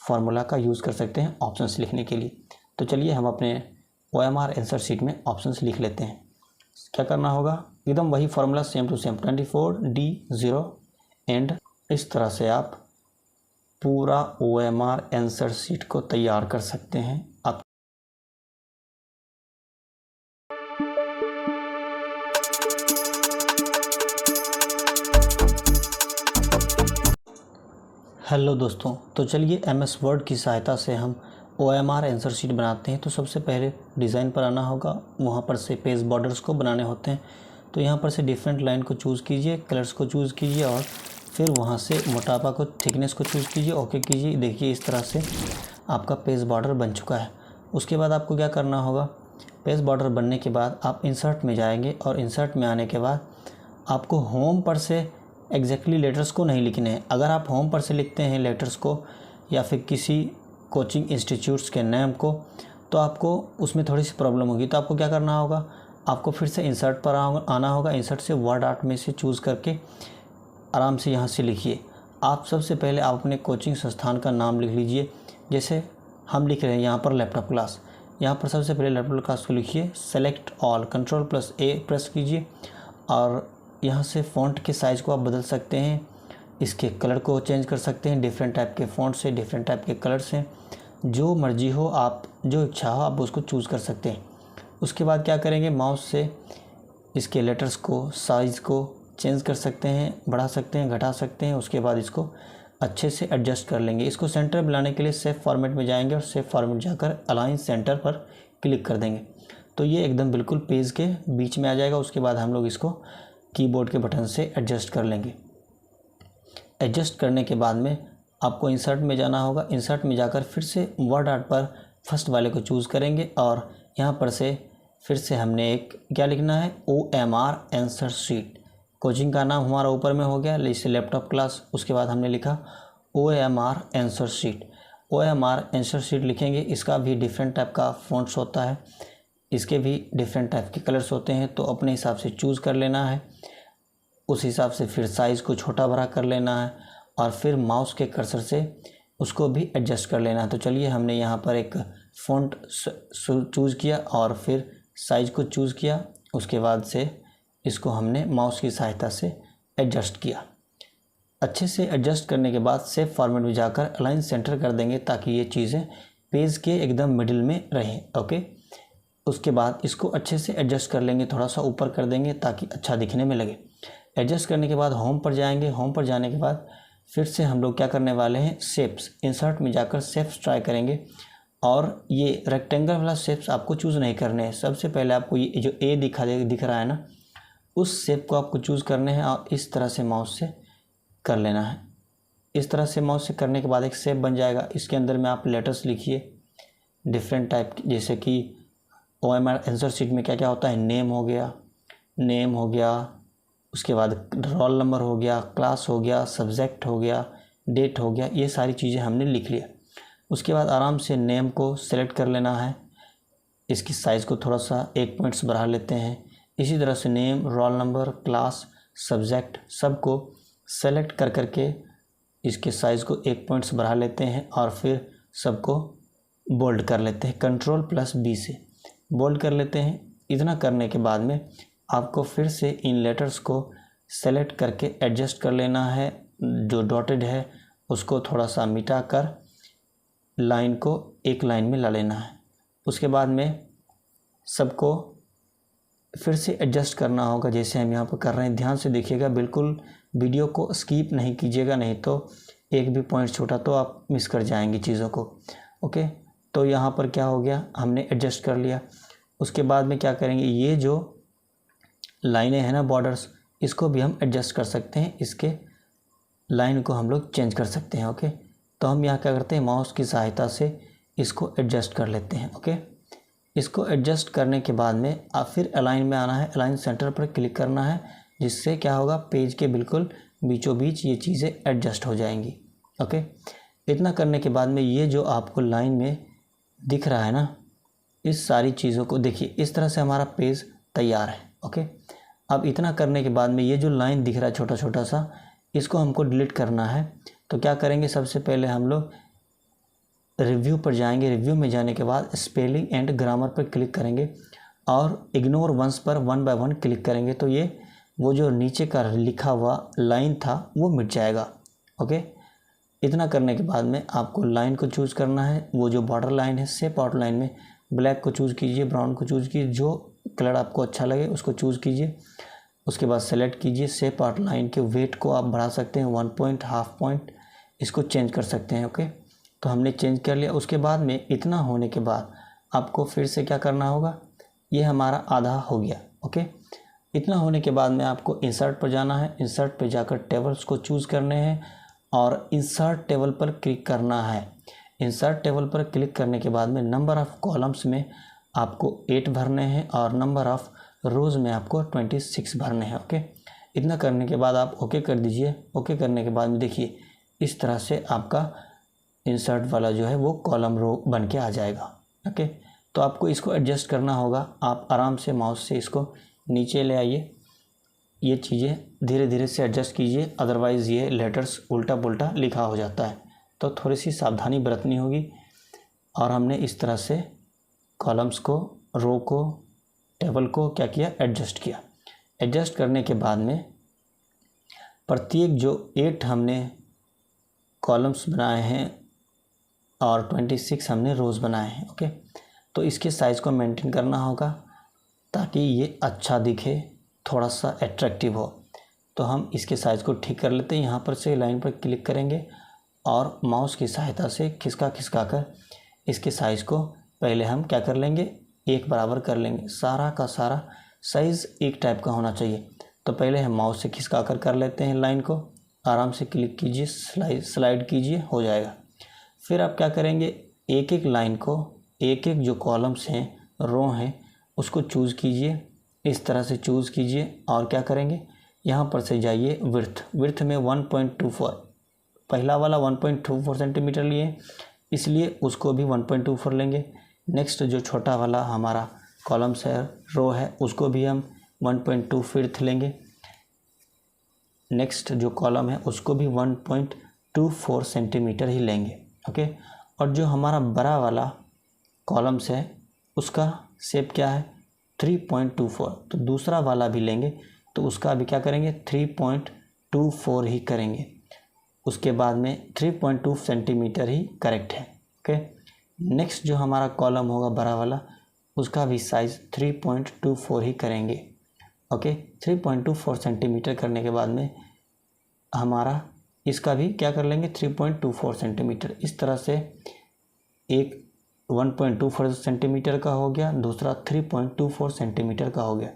Formula का use कर सकते हैं ऑप्शंस लिखने के लिए। तो चलिए हम अपने OMR आंसर शीट में ऑप्शंस लिख लेते हैं। क्या करना होगा, एकदम वही formula same to same 24D0 and इस तरह से आप पूरा OMR आंसर शीट को तैयार कर सकते हैं। आप हेलो दोस्तों, तो चलिए MS वर्ड की सहायता से हम OMR आंसर शीट बनाते हैं। तो सबसे पहले डिज़ाइन पर आना होगा, वहाँ पर से पेज बॉर्डर्स को बनाने होते हैं। तो यहाँ पर से डिफरेंट लाइन को चूज़ कीजिए, कलर्स को चूज़ कीजिए और फिर वहाँ से मोटापा को, थिकनेस को चूज़ कीजिए, ओके कीजिए। देखिए इस तरह से आपका पेज बॉर्डर बन चुका है। उसके बाद आपको क्या करना होगा, पेज बॉर्डर बनने के बाद आप इंसर्ट में जाएंगे और इंसर्ट में आने के बाद आपको होम पर से एग्जैक्टली लेटर्स को नहीं लिखने हैं। अगर आप होम पर से लिखते हैं लेटर्स को या फिर किसी कोचिंग इंस्टीट्यूट्स के नेम को, तो आपको उसमें थोड़ी सी प्रॉब्लम होगी। तो आपको क्या करना होगा, आपको फिर से इंसर्ट पर आना होगा। इंसर्ट से वर्ड आर्ट में से चूज़ करके आराम से यहाँ से लिखिए। आप सबसे पहले आप अपने कोचिंग संस्थान का नाम लिख लीजिए। जैसे हम लिख रहे हैं यहाँ पर लैपटॉप क्लास, यहाँ पर सबसे पहले लैपटॉप क्लास को लिखिए। सेलेक्ट ऑल, Ctrl+A प्रेस कीजिए और यहाँ से फ़ॉन्ट के साइज़ को आप बदल सकते हैं, इसके कलर को चेंज कर सकते हैं। डिफरेंट टाइप के फ़ॉन्ट से, डिफरेंट टाइप के कलर से, जो मर्जी हो, आप जो इच्छा हो आप उसको चूज़ कर सकते हैं। उसके बाद क्या करेंगे, माउस से इसके लेटर्स को, साइज़ को चेंज कर सकते हैं, बढ़ा सकते हैं, घटा सकते हैं। उसके बाद इसको अच्छे से एडजस्ट कर लेंगे। इसको सेंटर में लाने के लिए सेव फॉर्मेट में जाएंगे और सेव फॉर्मेट जाकर अलाइन सेंटर पर क्लिक कर देंगे। तो ये एकदम बिल्कुल पेज के बीच में आ जाएगा। उसके बाद हम लोग इसको कीबोर्ड के बटन से एडजस्ट कर लेंगे। एडजस्ट करने के बाद में आपको इंसर्ट में जाना होगा। इंसर्ट में जाकर फिर से वर्ड आर्ट पर फर्स्ट वाले को चूज़ करेंगे और यहाँ पर से फिर से हमने एक क्या लिखना है, OMR आंसर शीट। कोचिंग का नाम हमारा ऊपर में हो गया, जैसे लैपटॉप क्लास। उसके बाद हमने लिखा OMR answer sheet. OMR answer sheet लिखेंगे। इसका भी डिफरेंट टाइप का फ़ॉन्ट्स होता है, इसके भी डिफरेंट टाइप के कलर्स होते हैं। तो अपने हिसाब से चूज़ कर लेना है। उस हिसाब से फिर साइज़ को छोटा बड़ा कर लेना है और फिर माउस के कर्सर से उसको भी एडजस्ट कर लेना है। तो चलिए हमने यहाँ पर एक फ़ॉन्ट चूज़ किया और फिर साइज़ को चूज़ किया। उसके बाद से इसको हमने माउस की सहायता से एडजस्ट किया। अच्छे से एडजस्ट करने के बाद सेव फॉर्मेट में जाकर अलाइन सेंटर कर देंगे ताकि ये चीज़ें पेज के एकदम मिडिल में रहें। ओके, उसके बाद इसको अच्छे से एडजस्ट कर लेंगे, थोड़ा सा ऊपर कर देंगे ताकि अच्छा दिखने में लगे। एडजस्ट करने के बाद होम पर जाएंगे। होम पर जाने के बाद फिर से हम लोग क्या करने वाले हैं, शेप्स। इंसर्ट में जाकर शेप्स ट्राई करेंगे और ये रेक्टेंगल वाला शेप्स आपको चूज़ नहीं करने हैं। सबसे पहले आपको ये जो ए दिख रहा है ना, उस शेप को आपको चूज़ करने हैं और इस तरह से माउस से कर लेना है। इस तरह से माउस से करने के बाद एक शेप बन जाएगा। इसके अंदर में आप लेटर्स लिखिए डिफरेंट टाइप, जैसे कि OMR आंसर शीट में क्या क्या होता है, नेम हो गया, उसके बाद रोल नंबर हो गया, क्लास हो गया, सब्जेक्ट हो गया, डेट हो गया। ये सारी चीज़ें हमने लिख लिया। उसके बाद आराम से नेम को सेलेक्ट कर लेना है। इसकी साइज़ को थोड़ा सा 1 पॉइंट्स बढ़ा लेते हैं। इसी तरह से name, roll number, class, subject सबको सेलेक्ट कर करके इसके साइज़ को 1 पॉइंट्स बढ़ा लेते हैं और फिर सबको बोल्ड कर लेते हैं। Ctrl+B से बोल्ड कर लेते हैं। इतना करने के बाद में आपको फिर से इन लेटर्स को सेलेक्ट करके एडजस्ट कर लेना है। जो डॉटेड है उसको थोड़ा सा मिटा कर लाइन को एक लाइन में ला लेना है। उसके बाद में सबको फिर से एडजस्ट करना होगा जैसे हम यहाँ पर कर रहे हैं। ध्यान से देखिएगा, बिल्कुल वीडियो को स्किप नहीं कीजिएगा, नहीं तो एक भी पॉइंट छूटा तो आप मिस कर जाएंगी चीज़ों को। ओके, तो यहाँ पर क्या हो गया, हमने एडजस्ट कर लिया। उसके बाद में क्या करेंगे, ये जो लाइनें हैं ना, बॉर्डर्स, इसको भी हम एडजस्ट कर सकते हैं। इसके लाइन को हम लोग चेंज कर सकते हैं। ओके, तो हम यहाँ क्या करते हैं, माउस की सहायता से इसको एडजस्ट कर लेते हैं। ओके, इसको एडजस्ट करने के बाद में आप फिर अलाइन में आना है। अलाइन सेंटर पर क्लिक करना है, जिससे क्या होगा, पेज के बिल्कुल बीचों बीच ये चीज़ें एडजस्ट हो जाएंगी। ओके, इतना करने के बाद में ये जो आपको लाइन में दिख रहा है ना, इस सारी चीज़ों को देखिए, इस तरह से हमारा पेज तैयार है। ओके, अब इतना करने के बाद में ये जो लाइन दिख रहा है छोटा छोटा सा, इसको हमको डिलीट करना है। तो क्या करेंगे, सबसे पहले हम लोग रिव्यू पर जाएंगे, रिव्यू में जाने के बाद स्पेलिंग एंड ग्रामर पर क्लिक करेंगे और इग्नोर वंस पर 1 बाय 1 क्लिक करेंगे तो ये वो जो नीचे का लिखा हुआ लाइन था वो मिट जाएगा। ओके, इतना करने के बाद में आपको लाइन को चूज़ करना है, वो जो बॉर्डर लाइन है शेप आउटलाइन में ब्लैक को चूज़ कीजिए, ब्राउन को चूज़ कीजिए, जो कलर आपको अच्छा लगे उसको चूज़ कीजिए। उसके बाद सेलेक्ट कीजिए, शेप आउटलाइन के वेट को आप बढ़ा सकते हैं 1 पॉइंट, हाफ पॉइंट, इसको चेंज कर सकते हैं। ओके, तो हमने चेंज कर लिया। उसके बाद में इतना होने के बाद आपको फिर से क्या करना होगा, ये हमारा आधा हो गया। ओके, इतना होने के बाद में आपको इंसर्ट पर जाना है, इंसर्ट पर जाकर टेबल्स को चूज़ करने हैं और इंसर्ट टेबल पर क्लिक करना है। इंसर्ट टेबल पर क्लिक करने के बाद में नंबर ऑफ़ कॉलम्स में आपको 8 भरने हैं और नंबर ऑफ़ रोज़ में आपको 26 भरने हैं। ओके, इतना करने के बाद आप ओके कर दीजिए। ओके करने के बाद में देखिए इस तरह से आपका इंसर्ट वाला जो है वो कॉलम रो बन के आ जाएगा। ओके, तो आपको इसको एडजस्ट करना होगा। आप आराम से माउस से इसको नीचे ले आइए, ये चीज़ें धीरे धीरे से एडजस्ट कीजिए, अदरवाइज़ ये लेटर्स उल्टा पुल्टा लिखा हो जाता है, तो थोड़ी सी सावधानी बरतनी होगी। और हमने इस तरह से कॉलम्स को, रो को, टेबल को क्या किया, एडजस्ट किया। एडजस्ट करने के बाद में प्रत्येक जो 8 हमने कॉलम्स बनाए हैं और 26 हमने रोज़ बनाए हैं। ओके, तो इसके साइज़ को मेंटेन करना होगा ताकि ये अच्छा दिखे, थोड़ा सा अट्रैक्टिव हो। तो हम इसके साइज़ को ठीक कर लेते हैं। यहाँ पर से लाइन पर क्लिक करेंगे और माउस की सहायता से खिसका कर इसके साइज़ को पहले हम क्या कर लेंगे, एक बराबर कर लेंगे। सारा का सारा साइज़ एक टाइप का होना चाहिए। तो पहले हम माउस से खिसका कर लेते हैं, लाइन को आराम से क्लिक कीजिए, स्लाइड कीजिए, हो जाएगा। फिर आप क्या करेंगे, एक एक लाइन को, एक एक जो कॉलम्स हैं, रो हैं, उसको चूज़ कीजिए, इस तरह से चूज़ कीजिए और क्या करेंगे, यहाँ पर से जाइए विड्थ में 1.24, पहला वाला 1.24 सेंटीमीटर लिए, इसलिए उसको भी 1.24 लेंगे। नेक्स्ट जो छोटा वाला हमारा कॉलम्स है, रो है, उसको भी हम 1.2 विड्थ लेंगे। नेक्स्ट जो कॉलम है उसको भी 1.24 सेंटीमीटर ही लेंगे। ओके, और जो हमारा बड़ा वाला कॉलम्स है उसका शेप क्या है, 3.24, तो दूसरा वाला भी लेंगे तो उसका भी क्या करेंगे, 3.24 ही करेंगे। उसके बाद में 3.2 सेंटीमीटर ही करेक्ट है। ओके, नेक्स्ट जो हमारा कॉलम होगा बड़ा वाला, उसका भी साइज़ 3.24 ही करेंगे। ओके, 3.24 सेंटीमीटर करने के बाद में हमारा इसका भी क्या कर लेंगे, 3.24 सेंटीमीटर। इस तरह से एक 1.24 सेंटीमीटर का हो गया, दूसरा 3.24 सेंटीमीटर का हो गया।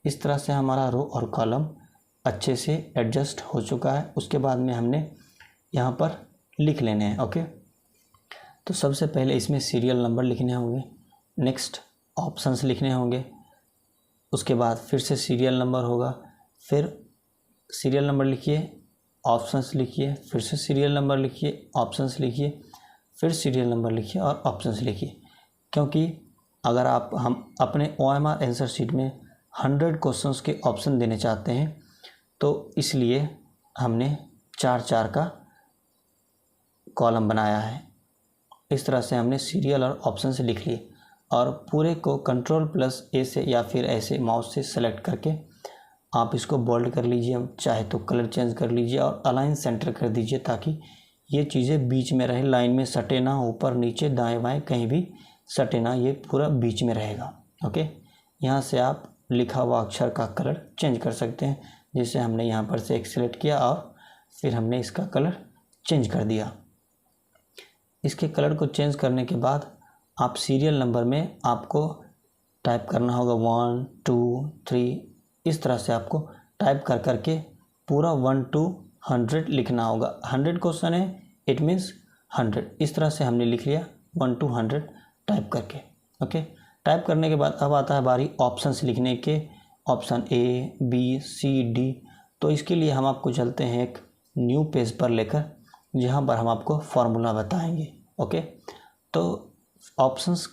इस तरह से हमारा रो और कॉलम अच्छे से एडजस्ट हो चुका है। उसके बाद में हमने यहाँ पर लिख लेने हैं। ओके, तो सबसे पहले इसमें सीरियल नंबर लिखने होंगे, नेक्स्ट ऑप्शंस लिखने होंगे, उसके बाद फिर से सीरियल नंबर होगा, फिर सीरियल नंबर लिखिए, ऑप्शंस लिखिए, फिर से सीरियल नंबर लिखिए, ऑप्शंस लिखिए, फिर सीरियल नंबर लिखिए और ऑप्शंस लिखिए। क्योंकि अगर हम अपने OMR आंसर शीट में 100 क्वेश्चंस के ऑप्शन देने चाहते हैं तो इसलिए हमने 4-4 का कॉलम बनाया है। इस तरह से हमने सीरियल और ऑप्शन से लिख लिए और पूरे को Ctrl+A से या फिर ऐसे माउस से सेलेक्ट करके आप इसको बोल्ड कर लीजिए, चाहे तो कलर चेंज कर लीजिए और अलाइन सेंटर कर दीजिए ताकि ये चीज़ें बीच में रहे, लाइन में सटे ना, ऊपर नीचे दाएं बाएं कहीं भी सटे ना, ये पूरा बीच में रहेगा। ओके, यहाँ से आप लिखा हुआ अक्षर का कलर चेंज कर सकते हैं, जैसे हमने यहाँ पर से एक सिलेक्ट किया और फिर हमने इसका कलर चेंज कर दिया। इसके कलर को चेंज करने के बाद आप सीरियल नंबर में आपको टाइप करना होगा 1 2 3, इस तरह से आपको टाइप कर करके पूरा 1 to 100 लिखना होगा। 100 क्वेश्चन है, इट मीन्स 100, इस तरह से हमने लिख लिया 1 to 100 टाइप करके। ओके, टाइप करने के बाद अब आता है बारी ऑप्शंस लिखने के, option A B C D। तो इसके लिए हम आपको चलते हैं एक न्यू पेज पर लेकर, जहाँ पर हम आपको फार्मूला बताएंगे। ओके, तो ऑप्शंस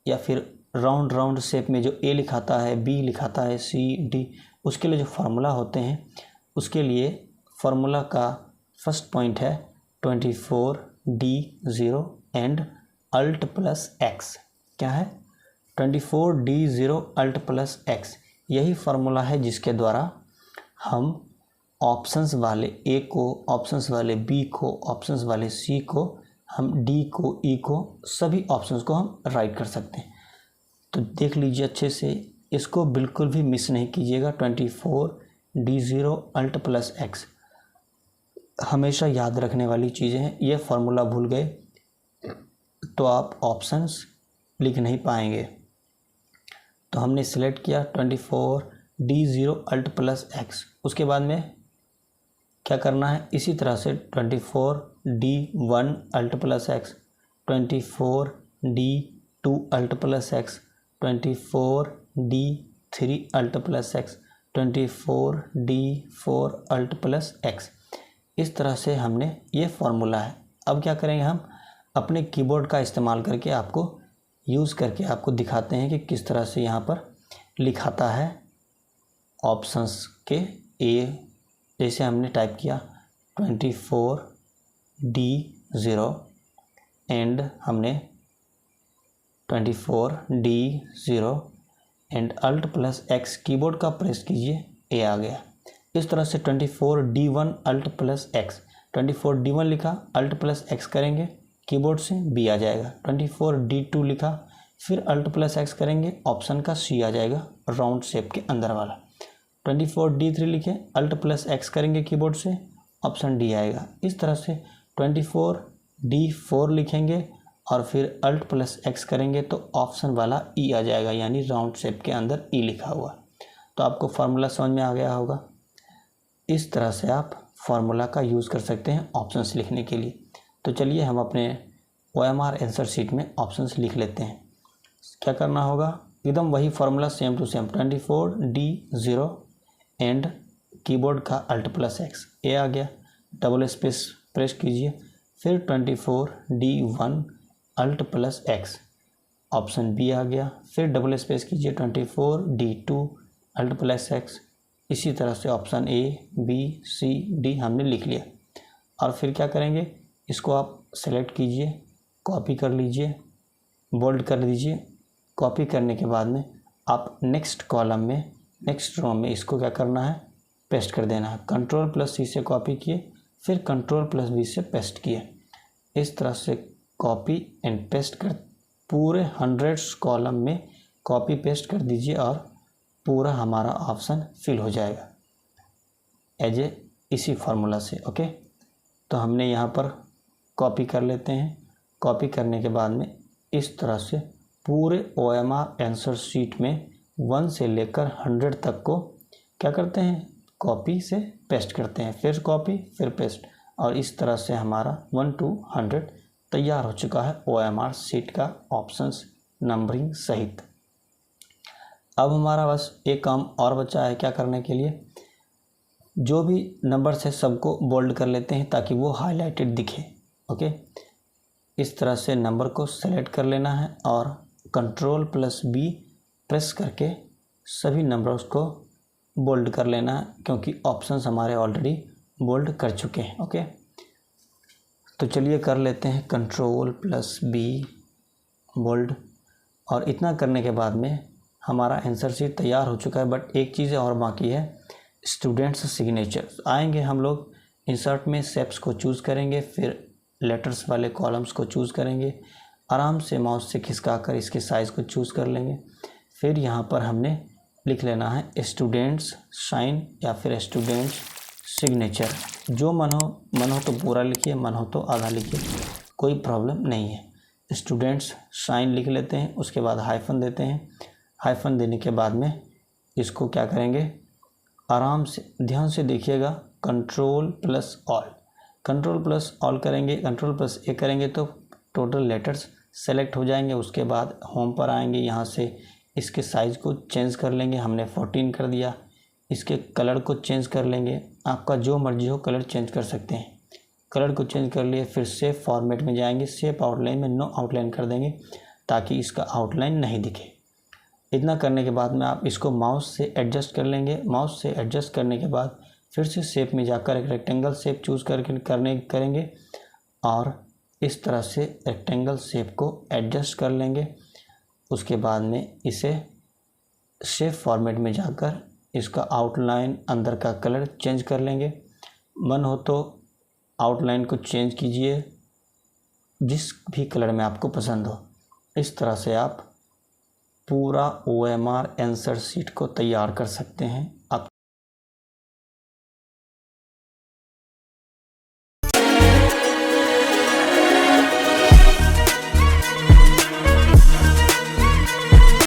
या फिर राउंड शेप में जो A लिखाता है, B लिखाता है, C D, उसके लिए जो फार्मूला होते हैं, उसके लिए फार्मूला का फर्स्ट पॉइंट है 24D0 and alt plus x. क्या है? 24D0 alt plus x. यही फार्मूला है जिसके द्वारा हम ऑप्शंस वाले ए को, ऑप्शंस वाले बी को, ऑप्शंस वाले सी को, हम डी को, ई को, सभी ऑप्शंस को हम राइट कर सकते हैं। तो देख लीजिए अच्छे से, इसको बिल्कुल भी मिस नहीं कीजिएगा। 24D0 अल्ट प्लस एक्स हमेशा याद रखने वाली चीज़ें हैं। ये फार्मूला भूल गए तो आप ऑप्शंस लिख नहीं पाएंगे। तो हमने सिलेक्ट किया 24D0 अल्ट प्लस एक्स। उसके बाद में क्या करना है? इसी तरह से 24D1 alt plus x, 24D2 alt plus x, 24D3 alt plus x, 24D4 alt plus x. इस तरह से हमने ये फार्मूला है। अब क्या करेंगे? हम अपने कीबोर्ड का इस्तेमाल करके आपको यूज़ करके आपको दिखाते हैं कि किस तरह से यहाँ पर लिखाता है ऑप्शंस के ए। जैसे हमने टाइप किया 24D0 एंड हमने 24D0 and alt plus x keyboard का प्रेस कीजिए, ए आ गया। इस तरह से 24D1 alt plus x, 24D1 लिखा, अल्ट प्लस एक्स करेंगे कीबोर्ड से, बी आ जाएगा। 24D2 लिखा, फिर अल्ट प्लस एक्स करेंगे, ऑप्शन का सी आ जाएगा, राउंड शेप के अंदर वाला। 24D3 लिखें, अल्ट प्लस एक्स करेंगे कीबोर्ड से, ऑप्शन डी आएगा। इस तरह से 24D4 लिखेंगे और फिर अल्ट प्लस एक्स करेंगे तो ऑप्शन वाला ई आ जाएगा, यानी राउंड शेप के अंदर ई लिखा हुआ। तो आपको फार्मूला समझ में आ गया होगा। इस तरह से आप फार्मूला का यूज़ कर सकते हैं ऑप्शंस लिखने के लिए। तो चलिए हम अपने OMR आंसर शीट में ऑप्शंस लिख लेते हैं। क्या करना होगा? एकदम वही formula same to same, 24D0 and keyboard का अल्ट प्लस एक्स, ए आ गया, डबल स्पेस प्रेस कीजिए, फिर 24D1 alt plus x, option B आ गया, फिर डबल स्पेस कीजिए 24D2 अल्ट प्लस एक्स। इसी तरह से option A, B, C, D हमने लिख लिया। और फिर क्या करेंगे? इसको आप सेलेक्ट कीजिए, कॉपी कर लीजिए, बोल्ड कर दीजिए। कॉपी करने के बाद में आप नेक्स्ट कॉलम में, नेक्स्ट रो में इसको क्या करना है? पेस्ट कर देना है। कंट्रोल प्लस सी से कॉपी किए, फिर कंट्रोल प्लस वी से पेस्ट किए। इस तरह से कॉपी एंड पेस्ट कर पूरे 100 कॉलम में कॉपी पेस्ट कर दीजिए और पूरा हमारा ऑप्शन फिल हो जाएगा एज ए इसी फार्मूला से। ओके, तो हमने यहाँ पर कॉपी कर लेते हैं। कॉपी करने के बाद में इस तरह से पूरे OMR आंसर शीट में 1 से लेकर 100 तक को क्या करते हैं? कॉपी से पेस्ट करते हैं, फिर कॉपी फिर पेस्ट, और इस तरह से हमारा 1 to 100 तैयार हो चुका है OMR शीट का ऑप्शंस नंबरिंग सहित। अब हमारा बस एक काम और बचा है क्या करने के लिए? जो भी नंबर्स है सबको बोल्ड कर लेते हैं ताकि वो हाईलाइटेड दिखे। ओके, इस तरह से नंबर को सेलेक्ट कर लेना है और कंट्रोल प्लस बी प्रेस करके सभी नंबर्स को बोल्ड कर लेना है, क्योंकि ऑप्शंस हमारे ऑलरेडी बोल्ड कर चुके हैं। ओके, तो चलिए कर लेते हैं कंट्रोल प्लस बी बोल्ड। और इतना करने के बाद में हमारा आंसर शीट तैयार हो चुका है। बट एक चीज़ और बाकी है, स्टूडेंट्स सिग्नेचर। आएंगे हम लोग इंसर्ट में, शेप्स को चूज़ करेंगे, फिर लेटर्स वाले कॉलम्स को चूज़ करेंगे, आराम से माउस से खिसका कर इसके साइज़ को चूज़ कर लेंगे। फिर यहाँ पर हमने लिख लेना है स्टूडेंट्स साइन या फिर स्टूडेंट्स सिग्नेचर। जो मन हो तो पूरा लिखिए, मन हो तो आधा लिखिए, कोई प्रॉब्लम नहीं है। स्टूडेंट्स साइन लिख लेते हैं, उसके बाद हाइफन देते हैं। हाइफन देने के बाद में इसको क्या करेंगे? आराम से ध्यान से देखिएगा, control plus all, control plus all करेंगे, कंट्रोल प्लस ए करेंगे तो टोटल लेटर्स सेलेक्ट हो जाएंगे। उसके बाद होम पर आएंगे, यहाँ से इसके साइज़ को चेंज कर लेंगे, हमने 14 कर दिया। इसके कलर को चेंज कर लेंगे, आपका जो मर्जी हो कलर चेंज कर सकते हैं। कलर को चेंज कर लिए, फिर शेप फॉर्मेट में जाएंगे, शेप आउटलाइन में नो आउटलाइन कर देंगे ताकि इसका आउटलाइन नहीं दिखे। इतना करने के बाद में आप इसको माउस से एडजस्ट कर लेंगे। माउस से एडजस्ट करने के बाद फिर से शेप में जाकर एक रेक्टेंगल शेप चूज़ करके करेंगे और इस तरह से रेक्टेंगल शेप को एडजस्ट कर लेंगे। उसके बाद में इसे शेप फॉर्मेट में जाकर इसका आउटलाइन, अंदर का कलर चेंज कर लेंगे। मन हो तो आउटलाइन को चेंज कीजिए जिस भी कलर में आपको पसंद हो। इस तरह से आप पूरा OMR आंसर शीट को तैयार कर सकते हैं। आप